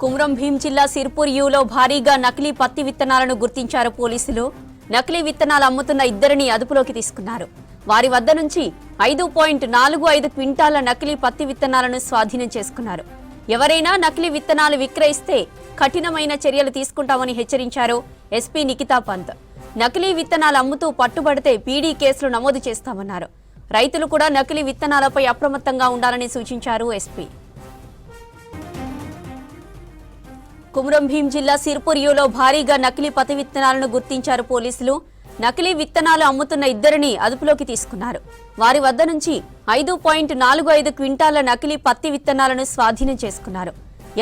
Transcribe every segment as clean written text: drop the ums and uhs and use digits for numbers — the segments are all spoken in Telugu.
కుమ్రం భీం జిల్లా సిర్పూర్ యూలో భారీగా నకిలీ పత్తి విత్తనాలను గుర్తించారు పోలీసులు. నకిలీ విత్తనాలు అమ్ముతున్న ఇద్దరిని అదుపులోకి తీసుకున్నారు. వారి వద్ద నుంచి 5.45 క్వింటాల నకిలీ పత్తి విత్తనాలను స్వాధీనం చేసుకున్నారు. ఎవరైనా నకిలీ విత్తనాలు విక్రయిస్తే కఠినమైన చర్యలు తీసుకుంటామని హెచ్చరించారు ఎస్పీ నిఖితా పంత్. నకిలీ విత్తనాలు అమ్ముతూ పట్టుబడితే పీడీ కేసులు నమోదు చేస్తామన్నారు. రైతులు కూడా నకిలీ విత్తనాలపై అప్రమత్తంగా ఉండాలని సూచించారు ఎస్పీ. కుమ్రం భీం జిల్లా సిర్పూర్ యూలో భారీగా నకిలీ పత్తి విత్తనాలను గుర్తించారు పోలీసులు. నకిలీ విత్తనాలు అమ్ముతున్న ఇద్దరిని అదుపులోకి తీసుకున్నారు. వారి వద్ద నుంచి 5.45 క్వింటాల నకిలీ పత్తి విత్తనాలను స్వాధీనం చేసుకున్నారు.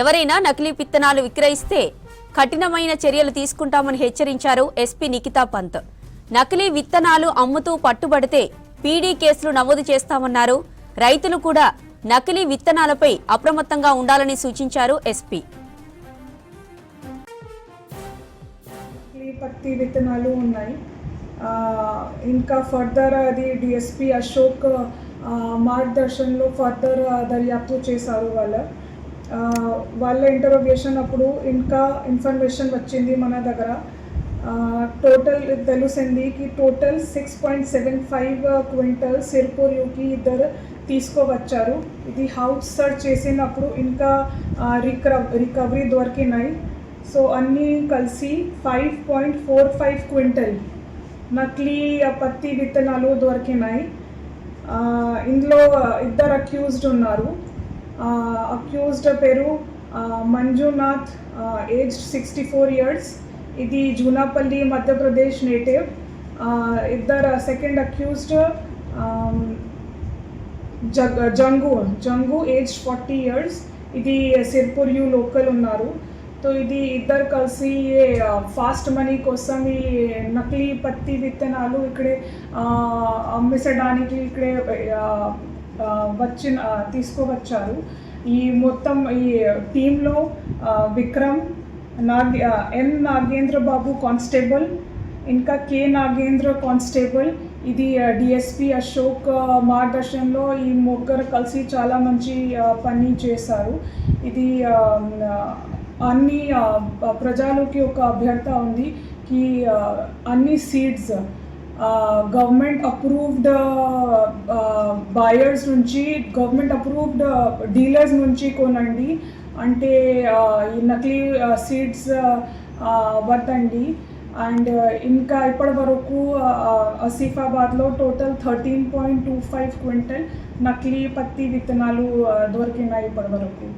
ఎవరైనా నకిలీ విత్తనాలు విక్రయిస్తే కఠినమైన చర్యలు తీసుకుంటామని హెచ్చరించారు ఎస్పీ నిఖితా పంత్. నకిలీ విత్తనాలు అమ్ముతూ పట్టుబడితే పీడీ కేసులు నమోదు చేస్తామన్నారు. రైతులు కూడా నకిలీ విత్తనాలపై అప్రమత్తంగా ఉండాలని సూచించారు ఎస్పీ. పత్తి విత్తనాలు ఉన్నాయి. ఇంకా ఫర్దర్ అది డిఎస్పీ అశోక్ మార్గదర్శనంలో ఫర్దర్ దర్యాప్తు చేశారు. వాళ్ళ ఇంటరోగేషన్ అప్పుడు ఇంకా ఇన్ఫర్మేషన్ వచ్చింది మన దగ్గర. టోటల్ తెలిసింది కి టోటల్ 6.75 క్వింటల్ సిర్పూర్ యూకి ఇద్దరు తీసుకువచ్చారు. ఇది హౌస్ సర్చ్ చేసినప్పుడు ఇంకా రికవరీ దొరికినాయి. సో అన్నీ కలిసి 5.45 క్వింటల్ నకిలీ పత్తి విత్తనాలు దొరికినాయి. ఇందులో ఇద్దరు అక్యూజ్డ్ ఉన్నారు. అక్యూజ్డ్ పేరు మంజునాథ్, ఏజ్డ్ 64 years. ఇది జూనాపల్లి మధ్యప్రదేశ్ నేటివ్. ఇద్దరు సెకండ్ అక్యూజ్డ్ జంగు ఏజ్డ్ 40 years. ఇది సిర్పూర్ యూ లోకల్ ఉన్నారు. तो ఇది ఇద్దరు కలిసి ఫాస్ట్ మనీ కోసం ఈ నకిలీ పత్తి విత్తనాలు ఇక్కడే అమ్మించడానికి ఇక్కడే తీసుకువచ్చారు. ఈ మొత్తం ఈ టీంలో విక్రమ్, ఎన్ నాగేంద్ర బాబు కానిస్టేబుల్, ఇంకా కే నాగేంద్ర కానిస్టేబుల్. ఇది డిఎస్పీ అశోక్ మార్గదర్శనంలో ఈ ముగ్గురు కలిసి చాలా మంచి పని చేశారు. ఇది అన్ని ప్రజలకి ఒక అభ్యర్థ ఉంది కి అన్ని సీడ్స్ గవర్నమెంట్ అప్రూవ్డ్ బయర్స్ నుంచి, గవర్నమెంట్ అప్రూవ్డ్ డీలర్స్ నుంచి కొనండి. అంటే ఈ నకిలీ సీడ్స్ వద్దండి. అండ్ ఇంకా ఇప్పటి వరకు ఆసిఫాబాద్లో టోటల్ 13.25 క్వింటల్ నకిలీ పత్తి విత్తనాలు దొరికినాయి ఇప్పటి వరకు.